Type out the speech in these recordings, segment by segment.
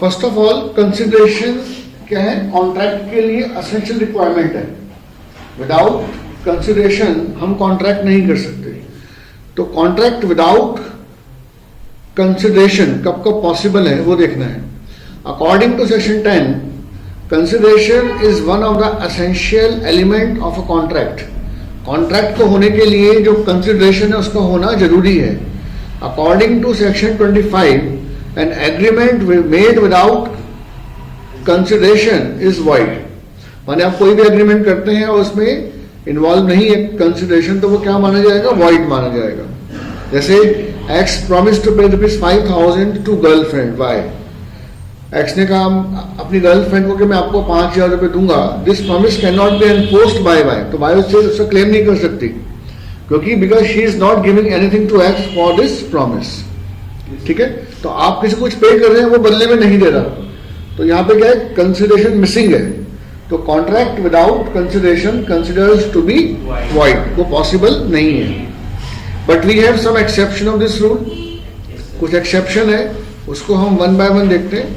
First of all consideration क्या है, contract के लिए एसेंशियल रिक्वायरमेंट है. विदाउट कंसिडरेशन हम कॉन्ट्रैक्ट नहीं कर सकते. तो कॉन्ट्रैक्ट विदाउट कंसिडरेशन कब कब पॉसिबल है वो देखना है. According to section 10, consideration is one of the essential element of a contract. Contract को होने के लिए जो कंसिडरेशन है उसका होना जरूरी है. According to section 25, an agreement made without consideration is void. माने आप कोई भी एग्रीमेंट करते हैं और उसमें इन्वॉल्व नहीं है कंसिडरेशन, तो वो क्या माना जाएगा, वॉइड माना जाएगा. जैसे एक्स प्रॉमिस टू पे ₹5,000 टू गर्लफ्रेंड वाई. एक्स ने कहा अपनी गर्लफ्रेंड को कि मैं आपको 5,000 रुपए दूंगा. This promise can not be enforced by Y. तो वाई उससे क्लेम नहीं कर सकती, क्योंकि because she is not giving anything to X for this promise. ठीक है, तो आप किसी को कुछ पे कर रहे हैं, वो बदले में नहीं दे रहा, तो यहां पे क्या है, कंसिडरेशन मिसिंग है. तो contract without consideration considers to be void, वो पॉसिबल नहीं है. But we have some exception of this rule. कुछ एक्सेप्शन है, उसको हम वन बाय वन देखते हैं.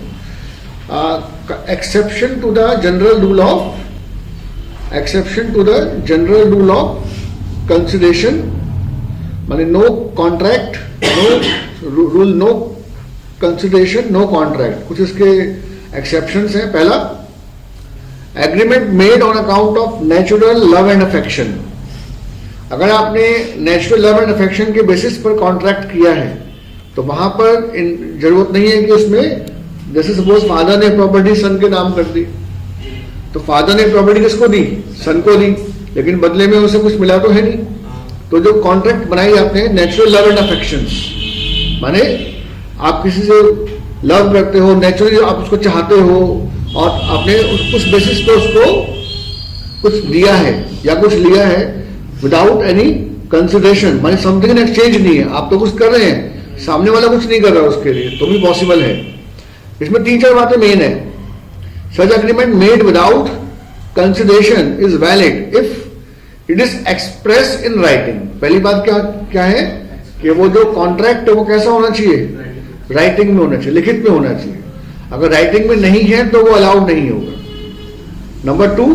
Exception to the general rule of consideration, माने no contract, no rule, no consideration, no contract. कुछ इसके एक्सेप्शंस हैं. पहला, agreement made on account of natural love and affection. अगर आपने नेचुरल लव एंड अफेक्शन के बेसिस पर कॉन्ट्रैक्ट किया है, तो वहां पर जरूरत नहीं है कि उसमें, जैसे सपोज फादर ने प्रॉपर्टी सन के नाम कर दी, तो फादर ने प्रॉपर्टी किसको दी, सन को दी, लेकिन बदले में उसे कुछ मिला तो है नहीं. तो जो कॉन्ट्रैक्ट बनाए जाते हैं नेचुरल लव एंड अफेक्शन, माने आप किसी से लव करते हो, नेचुरली आप उसको चाहते हो, और आपने उस बेसिस पे उसको कुछ दिया है या कुछ लिया है विदाउट एनी कंसिडरेशन, माने समथिंग इन एक्सचेंज नहीं है. आप तो कुछ कर रहे हैं, सामने वाला कुछ नहीं कर रहा उसके लिए, तो भी पॉसिबल है. इसमें 3-4 बातें मेन है. Such agreement made without consideration is valid if it is express in writing. पहली बात क्या है कि वो जो कॉन्ट्रैक्ट है वो कैसा होना चाहिए, राइटिंग में होना चाहिए, लिखित में होना चाहिए. अगर राइटिंग में नहीं है तो वो अलाउड नहीं होगा. Number 2,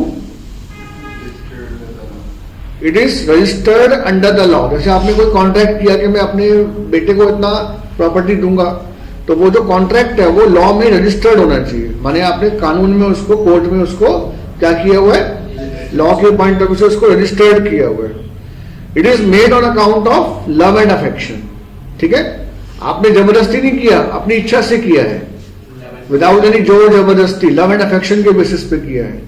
it is registered under the law. जैसे आपने कोई कॉन्ट्रैक्ट किया कि मैं अपने बेटे को इतना प्रॉपर्टी दूंगा, तो वो जो कॉन्ट्रैक्ट है वो लॉ में रजिस्टर्ड होना चाहिए. माने आपने कानून में उसको, कोर्ट में उसको क्या किया हुआ है, लॉ के पॉइंट ऑफ व्यू से उसको रजिस्टर्ड किया हुआ है. It is made on account of love and affection. ठीक है, आपने जबरदस्ती नहीं किया, अपनी इच्छा से किया है, विदाउट एनी जोर जबरदस्ती, लव एंड अफेक्शन के बेसिस पे किया है.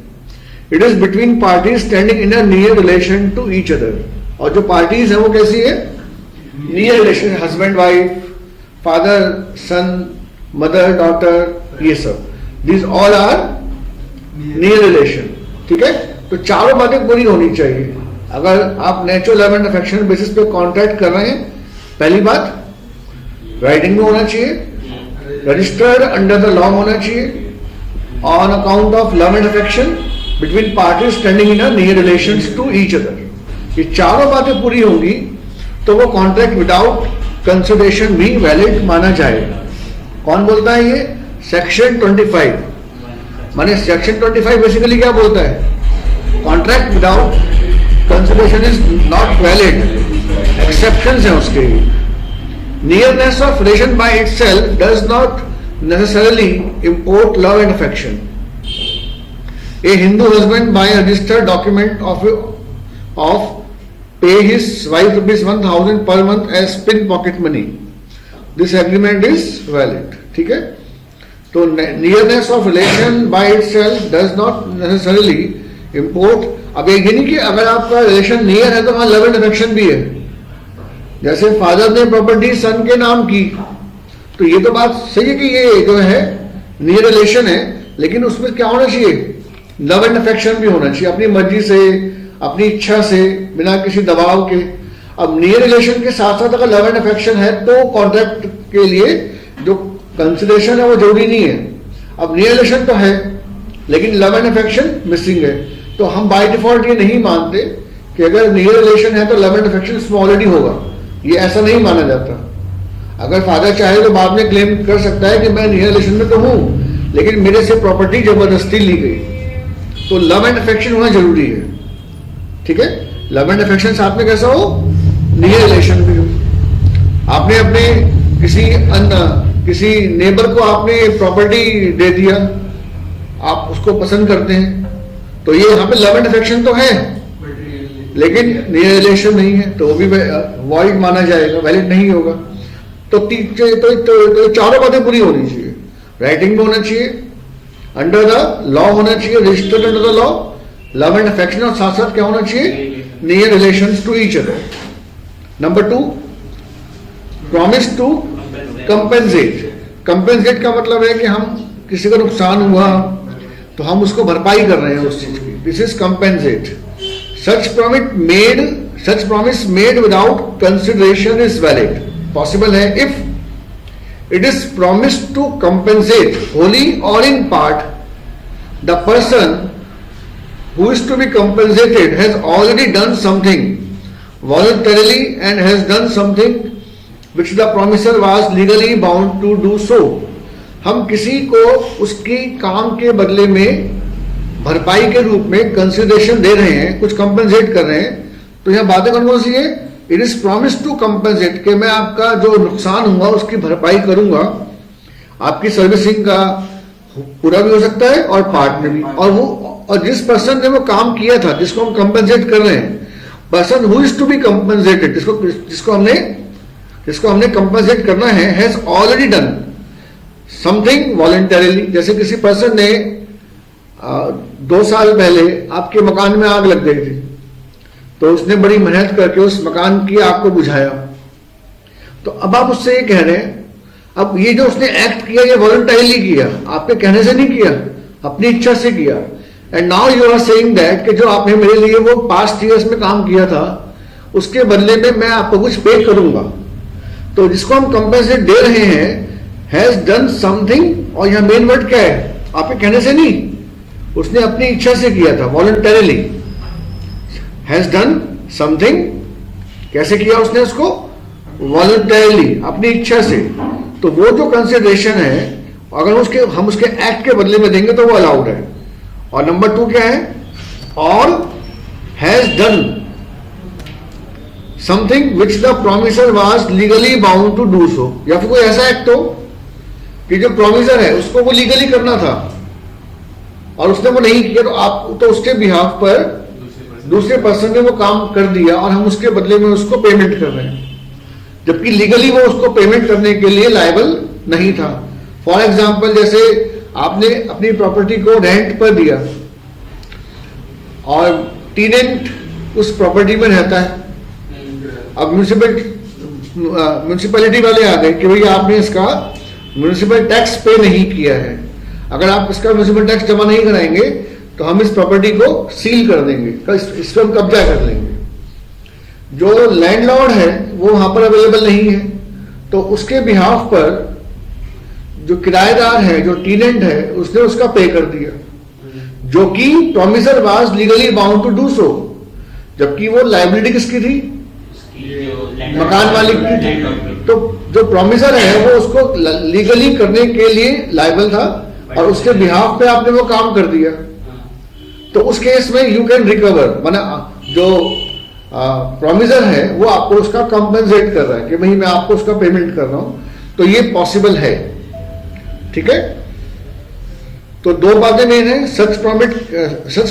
It is between parties standing in a near relation to each other. और जो पार्टीज है वो कैसी है, near relation, husband wife, father son, mother daughter, ये सब, these all are near relation. ठीक है, तो चारों बातें पूरी होनी चाहिए. अगर आप natural love and affection basis पे कॉन्ट्रैक्ट कर रहे हैं, पहली बात राइटिंग में होना चाहिए, रजिस्टर्ड अंडर द लॉ होना चाहिए, on account of love and affection, between parties standing in a near relations to each other. ये चारों बातें पूरी होंगी तो वो कॉन्ट्रैक्ट विदाउट कंसिडरेशन भी वैलिड माना जाएगा. कौन बोलता है ये, सेक्शन 25. माने सेक्शन 25 बेसिकली क्या बोलता है, contract without consideration is not valid. Exceptions हैं उसके. Nearness of relation by itself does not necessarily import love and affection. A Hindu husband by a registered document of pay his wife ₹1,000 per month as spin pocket money. This agreement is valid. ठीक है, तो nearness of relation by itself does not necessarily import. अब ये नहीं कि अगर आपका relation near है तो वहां लव एंड अफेक्शन भी है. जैसे फादर ने प्रॉपर्टी सन के नाम की, तो ये तो बात सही है कि ये जो है नियर रिलेशन है, लेकिन उसमें क्या होना चाहिए, लव एंड अफेक्शन भी होना चाहिए, अपनी मर्जी से, अपनी इच्छा से, बिना किसी दबाव के. अब नियर रिलेशन के साथ साथ अगर लव एंड अफेक्शन है तो कॉन्ट्रैक्ट के लिए जो कंसिडरेशन है वो जरूरी नहीं है. अब नियर रिलेशन तो है लेकिन लव एंड अफेक्शन मिसिंग है, तो हम बाय डिफॉल्ट ये नहीं मानते कि अगर नियर रिलेशन है तो लव एंड अफेक्शन इसमें ऑलरेडी होगा. ये ऐसा नहीं माना जाता. अगर फादर चाहे तो बाद में क्लेम कर सकता है कि मैं नियर रिलेशन में तो हूं, लेकिन मेरे से प्रॉपर्टी जबरदस्ती ली गई, तो लव एंड अफेक्शन होना जरूरी है। ठीक है, लव एंड अफेक्शन साथ में कैसा हो, नियर रिलेशन भी हो। आपने अपने किसी नेबर को आपने प्रॉपर्टी दे दिया, आप उसको पसंद करते हैं, तो ये यहाँ पे लव एंड अफेक्शन तो है, लेकिन नियर रिलेशन नहीं है, तो वो भी वॉइड माना जाएगा, वैलिड नहीं होगा। तो चारों बातें पूरी होनी चाहिए। राइटिंग में होना चाहिए, अंडर द लॉ होना चाहिए, registered under the law, love and affection, और साथ साथ क्या होना चाहिए, near relations to each other. Number 2, promise to compensate. Compensate का मतलब है कि हम किसी का नुकसान हुआ तो हम उसको भरपाई कर रहे हैं उस चीज की, this is compensate. Such promise made without consideration is valid. Possible है if it is promise to compensate wholly और in part the person who is to be compensated has already done something voluntarily and has done something which the promisor was legally bound to do so। हम किसी को उसकी काम के बदले में भरपाई के रूप में कंसिडरेशन दे रहे हैं, कुछ कंपेंसेट कर रहे हैं, तो यह बातें कौन सी है, it is promise to compensate, कि मैं आपका जो नुकसान हुआ उसकी भरपाई करूंगा। आपकी सर्विसिंग का पूरा भी हो सकता है और पार्ट में भी, और जिस पर्सन ने वो काम किया था, जिसको हम कंपेंसेट कर रहे हैं, person who is to be compensated, जिसको हमने कंपेंसेट करना है, has already done something voluntarily. जैसे किसी पर्सन ने 2 साल पहले आपके मकान में आग लग गई थी, तो उसने बड़ी मेहनत करके उस मकान की आग को बुझाया, तो अब आप उससे ये कह रहे हैं, अब ये जो उसने एक्ट किया ये वॉलंटरीली किया, आपके कहने से नहीं किया, अपनी इच्छा से किया। And now you are saying that कि जो आपने मेरे लिए वो पास्ट ईयर्स में काम किया था, उसके बदले में मैं आपको कुछ पे करूंगा। तो जिसको हम कंपेंसेट दे रहे हैं हैज डन समथिंग, और यहां मेन वर्ड क्या है, आपके कहने से नहीं, उसने अपनी इच्छा से किया था, वॉलंटरीली। हैज डन समथिंग, कैसे किया उसने उसको, वॉलंटरीली, अपनी इच्छा से। तो वो जो कंसिडरेशन है, अगर हम उसके एक्ट के बदले में देंगे तो वो अलाउड है। और नंबर 2 क्या है, और has done something which the promisor was legally bound to do so. या फिर कोई ऐसा एक्ट हो कि जो प्रॉमिसर है उसको वो लीगली करना था और उसने वो नहीं किया, तो उसके बिहाफ पर दूसरे पर्सन ने वो काम कर दिया और हम उसके बदले में उसको पेमेंट कर रहे हैं, जबकि लीगली वो उसको पेमेंट करने के लिए लायबल नहीं था। फॉर एग्जाम्पल, जैसे आपने अपनी प्रॉपर्टी को रेंट पर दिया और टेनेंट उस प्रॉपर्टी में रहता है, अब म्यूनिसिपैलिटी वाले आ गए कि भैया आपने इसका म्यूनिसिपल टैक्स पे नहीं किया है, अगर आप इसका म्यूनिसिपल टैक्स जमा नहीं कराएंगे तो हम इस प्रॉपर्टी को सील कर देंगे, इस पर हम कब्जा कर लेंगे। जो लैंडलॉर्ड है वो वहां पर अवेलेबल नहीं है, तो उसके बिहाफ पर जो किराएदार है, जो टेनेंट है, उसने उसका पे कर दिया, जो कि promisor was legally bound to do so, जबकि वो लायबिलिटी किसकी थी, मकान मालिक की थी। तो जो प्रॉमिसर है वो उसको लीगली करने के लिए लायबल था और उसके बिहाफ पे आपने वो काम कर दिया, तो उस केस में यू कैन रिकवर, माना जो प्रॉमिसर है वो आपको उसका कंपेंसेट कर रहा है कि भाई मैं आपको उसका पेमेंट कर रहा हूं, तो ये पॉसिबल है। ठीक है, तो 2 बातें मेन है, such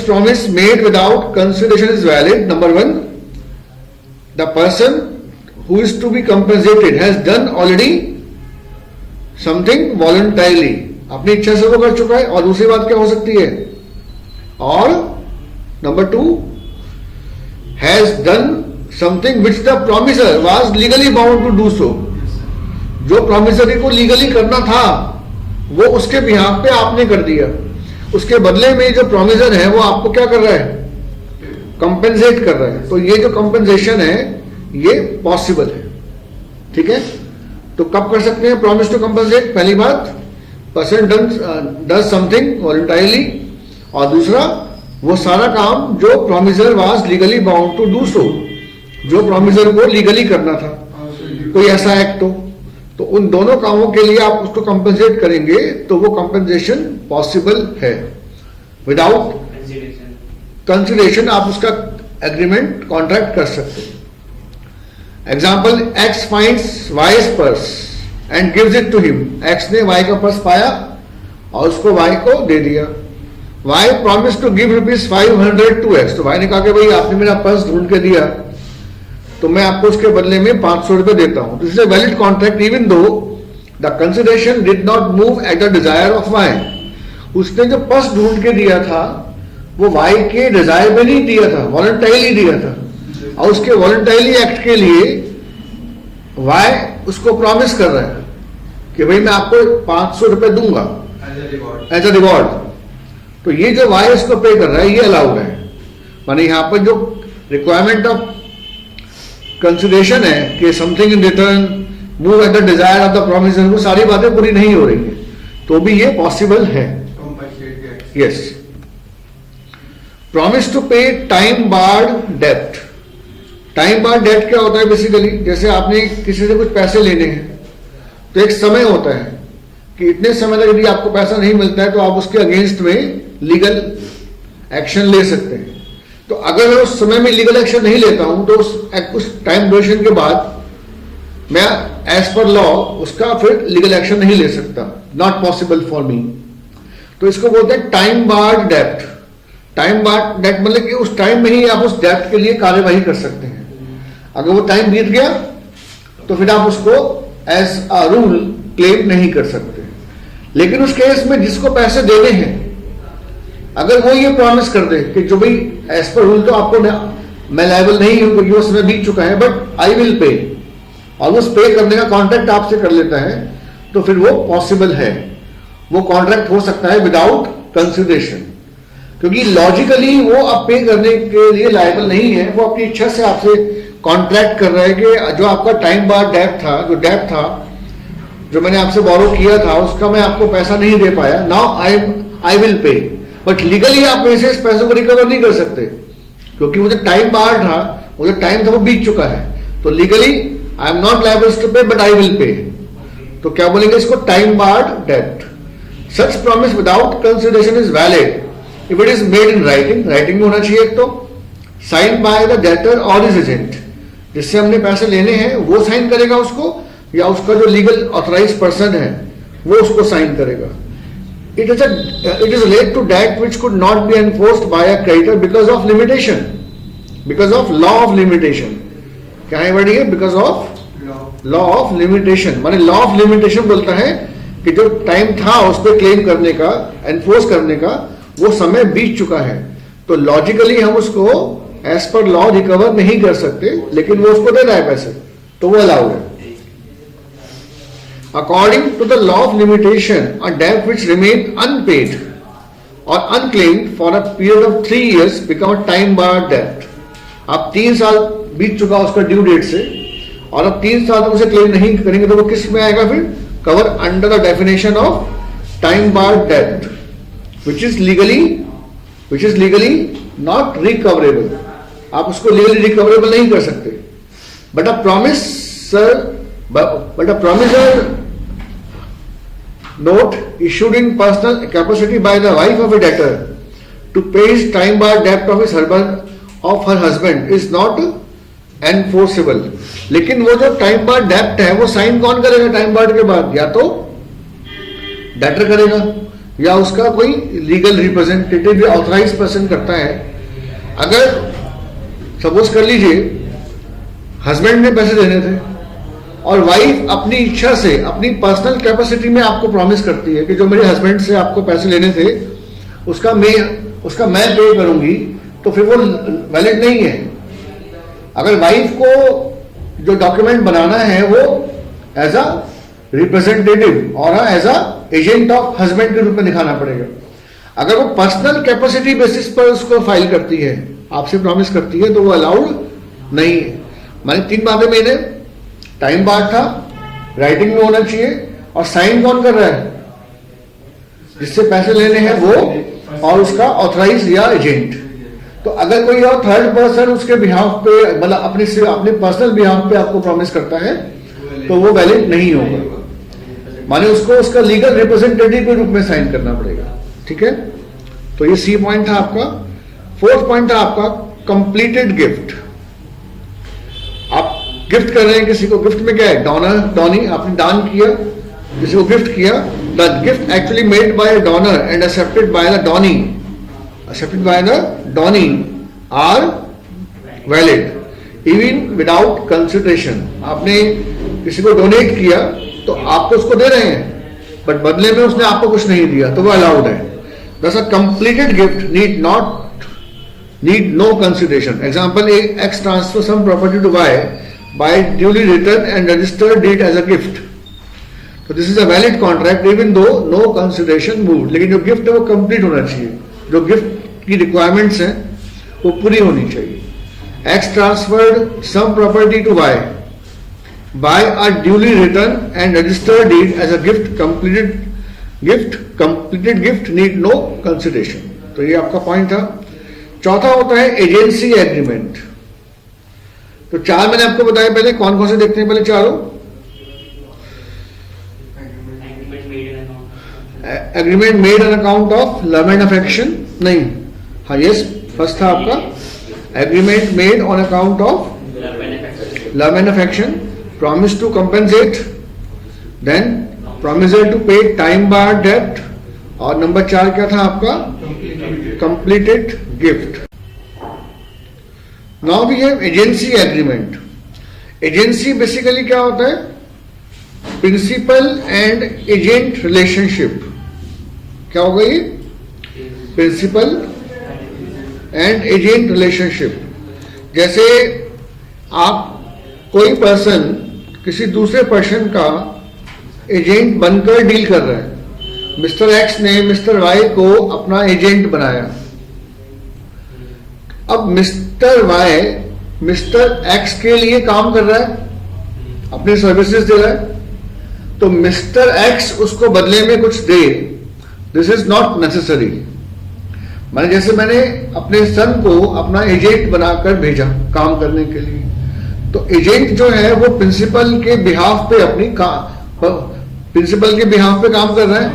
promise made without consideration is valid. Number 1, the person who is to be compensated has done already something voluntarily, अपनी इच्छा से वो कर चुका है। और दूसरी बात क्या हो सकती है, और number 2, has done something which the promisor was legally bound to do so, जो प्रॉमिसरी को लीगली करना था वो उसके बिहाफ पे आपने कर दिया, उसके बदले में जो प्रॉमिसर है वो आपको क्या कर रहा है, कंपेंसेट कर रहा है। तो ये जो कंपेंसेशन है ये पॉसिबल है। ठीक है, तो कब कर सकते हैं प्रॉमिस टू कंपेंसेट, पहली बात पर्सन डज समथिंग वॉलंटरीली, और दूसरा वो सारा काम जो promisor was legally bound to do so, जो प्रॉमिसर को लीगली करना था, कोई ऐसा एक्ट हो तो उन दोनों कामों के लिए आप उसको कंपनसेट करेंगे तो वो कंपनसेशन पॉसिबल है। विदाउट कंसिडरेशन आप उसका एग्रीमेंट कॉन्ट्रैक्ट कर सकते हैं। Example, X finds Y's purse and gives it to him. X ने वाई का पर्स पाया और उसको वाई को दे दिया। Y promise to give ₹500 to X. तो वाई ने कहा कि भाई आपने मेरा पर्स ढूंढ के दिया तो मैं आपको उसके बदले में ₹500 देता हूं। This is a valid contract even though the consideration did not move at the desire of Y. उसने जो पर्स ढूंढ के दिया था वो वाई के डिजायर में नहीं दिया था, वॉलंटरीली दिया था। और उसके वॉलंटरीली एक्ट के लिए वाई उसको प्रॉमिस कर रहा है कि भाई मैं आपको ₹500 दूंगा एज अ रिवॉर्ड। तो ये जो वाई इसको पे कर रहा है ये अलाउड है। माने यहां पर जो रिक्वायरमेंट ऑफ कंसिडरेशन है कि something in return, move at the desire of the promise, वो सारी बातें पूरी नहीं हो रही है तो भी ये पॉसिबल है। यस। प्रॉमिस टू पे टाइम बार्ड डेब्ट। टाइम बार्ड डेब्ट क्या होता है? बेसिकली जैसे आपने किसी से कुछ पैसे लेने हैं तो एक समय होता है कि इतने समय तक यदि आपको पैसा नहीं मिलता है तो आप उसके अगेंस्ट में लीगल एक्शन ले सकते हैं। तो अगर मैं उस समय में लीगल एक्शन नहीं लेता हूं तो उस टाइम ड्यूरेशन के बाद मैं एज पर लॉ उसका फिर लीगल एक्शन नहीं ले सकता। Not possible for me. तो इसको बोलते हैं टाइम बार्ड डेब्ट। टाइम बार्ड डेब्ट मतलब कि उस टाइम में ही आप उस डेब्ट के लिए कार्यवाही कर सकते हैं। अगर वो टाइम बीत गया तो फिर आप उसको एज अ रूल क्लेम नहीं कर सकते। लेकिन उस केस में जिसको पैसे देने हैं अगर वो ये प्रॉमिस कर दे कि जो भाई एज पर रूल तो आपको मैं लायबल नहीं हूं क्योंकि वो समय बीत चुका है बट आई विल पे, और उस पे करने का कॉन्ट्रैक्ट आपसे कर लेता है तो फिर वो पॉसिबल है। वो कॉन्ट्रैक्ट हो सकता है विदाउट कंसिडरेशन क्योंकि लॉजिकली वो अब पे करने के लिए लायबल नहीं है। वो अपनी इच्छा से आपसे कॉन्ट्रैक्ट कर रहे हैं कि जो आपका टाइम बार्ड डेब्ट था, जो डेब्ट था जो मैंने आपसे बोरो किया था उसका मैं आपको पैसा नहीं दे पाया, नाउ आई विल पे। बट लीगली आप मेरे से इस पैसे को रिकवर नहीं कर सकते क्योंकि वो जो टाइम बार्ड था, वो जो टाइम था वो बीत चुका है। तो legally I am not liable to pay but I will pay. तो क्या बोलेंगे इसको? टाइम बार्ड डेब्ट। Such promise without consideration is valid if it is made in writing. Writing में होना चाहिए एक तो, साइन बाय द डेटर और हिज एजेंट। जिससे हमने पैसे लेने हैं वो साइन करेगा उसको या उसका जो लीगल ऑथराइज पर्सन है वो उसको साइन करेगा। It is related to debt which could not be enforced by a creditor because of limitation, because of law of limitation. क्या है वर्ड ये? Because of law of limitation. माने law of limitation बोलता है कि जो time था उस पर क्लेम करने का, एनफोर्स करने का, वो समय बीत चुका है। तो लॉजिकली हम उसको एज पर लॉ रिकवर नहीं कर सकते, लेकिन वो उसको दे रहा है पैसे तो वो अलाउड है। According to the law of limitation, a debt which remained unpaid or unclaimed for a period of 3 years become a time barred debt. अब 3 साल बीत चुका उसका ड्यू डेट से और अब 3 साल तक उसे क्लेम नहीं करेंगे तो वो किस में आएगा? फिर cover under the definition of time barred debt which is legally not recoverable. आप उसको लीगली रिकवरेबल नहीं कर सकते। But a promiser note issued in personal capacity by the wife of a debtor to pay his time barred debt of her husband is not enforceable. लेकिन वो जो time barred डेब्ट है वो साइन कौन करेगा टाइम बार्ड के बाद? या तो डेटर करेगा या उसका कोई लीगल रिप्रेजेंटेटिव या ऑथराइज पर्सन करता है। अगर सपोज कर लीजिए हस्बैंड ने पैसे देने थे और वाइफ अपनी इच्छा से, अपनी पर्सनल कैपेसिटी में आपको प्रॉमिस करती है कि जो मेरे हस्बैंड से आपको पैसे लेने थे उसका मैं पे करूंगी, तो फिर वो वैलिड नहीं है। अगर वाइफ को जो डॉक्यूमेंट बनाना है वो एज अ रिप्रेजेंटेटिव और as a agent of husband के रूप में दिखाना पड़ेगा। अगर वो पर्सनल कैपेसिटी बेसिस पर उसको फाइल करती है, आपसे प्रॉमिस करती है, तो वो अलाउड नहीं है। माने 3 बातें मैंने, टाइम बार्ड था, राइटिंग में होना चाहिए, और साइन कौन कर रहा है? जिससे पैसे लेने हैं वो, और उसका ऑथराइज या एजेंट। तो अगर कोई और थर्ड पर्सन उसके बिहाफ पे, मतलब अपने पर्सनल बिहाफ पे आपको प्रॉमिस करता है तो वो वैलिड नहीं होगा, माने उसको उसका लीगल रिप्रेजेंटेटिव के रूप में साइन करना पड़ेगा। ठीक है, तो ये सी पॉइंट था आपका। फोर्थ पॉइंट था आपका कंप्लीटेड गिफ्ट। आप गिफ्ट कर रहे हैं किसी को, गिफ्ट में क्या है, डोनर डोनी, आपने दान किया, किसी को गिफ्ट किया, the gift actually made by donor and accepted by the donee, accepted by the donee are valid even without consideration. आपने किसी को डोनेट किया तो आप तो उसको दे रहे हैं, बट बदले में उसने आपको कुछ नहीं दिया, तो वो अलाउड है। Thus a completed gift need no consideration. Example, X transfer some property to Y by duly written and registered deed as a gift. So this is a valid contract even though no consideration moved. लेकिन जो gift है वो complete होना चाहिए, जो gift की requirements हैं वो पूरी होनी चाहिए। X transferred some property to Y by a duly written and registered deed as a gift. Completed gift need no consideration. तो ये आपका पॉइंट था। चौथा होता है एजेंसी एग्रीमेंट। तो चार मैंने आपको बताया, पहले कौन कौन से देखते हैं, पहले चारों। Agreement made on account of love and affection, नहीं, हाँ यस, फर्स्ट था आपका agreement made on account of love and affection, promise to compensate, then promisal to pay time bar debt, और नंबर 4 क्या था आपका, completed gift. Now we have agency agreement. Agency basically क्या होता है, प्रिंसिपल एंड एजेंट रिलेशनशिप। क्या होगा ये, प्रिंसिपल एंड एजेंट रिलेशनशिप। जैसे आप कोई पर्सन किसी दूसरे पर्सन का एजेंट बनकर डील कर रहे हैं। मिस्टर एक्स ने मिस्टर वाई को अपना एजेंट बनाया। अब मिस्टर वाई मिस्टर एक्स के लिए काम कर रहा है, अपनी सर्विसेज दे रहा है, तो मिस्टर एक्स उसको बदले में कुछ दे, दिस इज नॉट नेसेसरी। मैंने जैसे मैंने अपने सन को अपना एजेंट बनाकर भेजा काम करने के लिए, तो एजेंट जो है वो प्रिंसिपल के बिहाफ पे प्रिंसिपल के बिहाफ पे काम कर रहा है,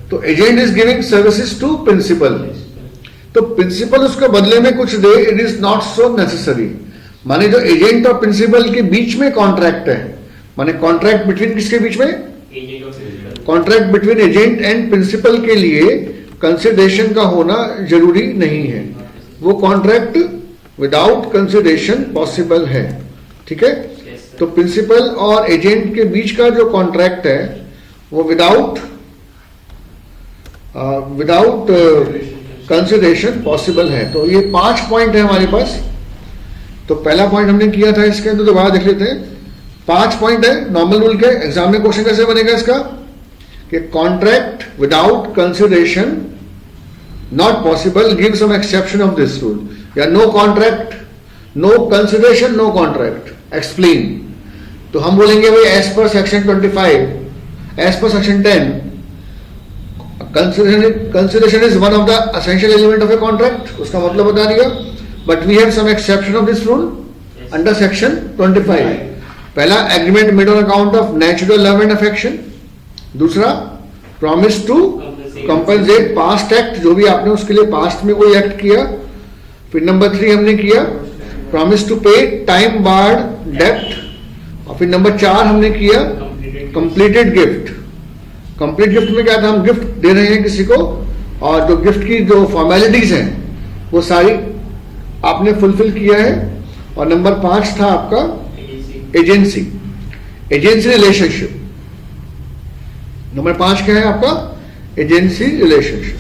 तो agent is giving services to principal, तो प्रिंसिपल उसको बदले में कुछ दे, it is not so necessary. माने जो एजेंट और प्रिंसिपल के बीच में कॉन्ट्रैक्ट है, माने कॉन्ट्रैक्ट बिटवीन किसके बीच में, contract between agent and principal के लिए कंसिडरेशन का होना जरूरी नहीं है, वो कॉन्ट्रैक्ट विदाउट कंसिडरेशन पॉसिबल है। ठीक है, तो प्रिंसिपल और एजेंट के बीच का जो कॉन्ट्रैक्ट है वो विदाउट कंसिडरेशन पॉसिबल है। तो ये 5 पॉइंट है हमारे पास। तो पहला पॉइंट हमने किया था, इसके अंदर दोबारा देख लेते हैं। 5 पॉइंट है नॉर्मल रूल के। एग्जाम में क्वेश्चन कैसे बनेगा इसका, कि contract without consideration not possible, give some exception of this rule, या no contract, no consideration, no contract, explain. तो हम बोलेंगे भाई as per section 25, as per section 10, consideration is one of the essential element of a contract, उसका मतलब बता दिया, but we have some exception of this rule under section 25। पहला agreement made on account of natural love and affection, दूसरा promise to compensate past act, जो भी आपने उसके लिए पास्ट में कोई एक्ट किया, फिर नंबर 3 हमने किया प्रॉमिस टू पे टाइम बार्ड डेब्ट, और फिर नंबर 4 हमने किया कंप्लीटेड गिफ्ट। कंप्लीट गिफ्ट में क्या था, हम गिफ्ट दे रहे हैं किसी को और जो गिफ्ट की जो फॉर्मेलिटीज हैं वो सारी आपने फुलफिल किया है। और नंबर 5 था आपका एजेंसी रिलेशनशिप। नंबर 5 क्या है आपका, एजेंसी रिलेशनशिप।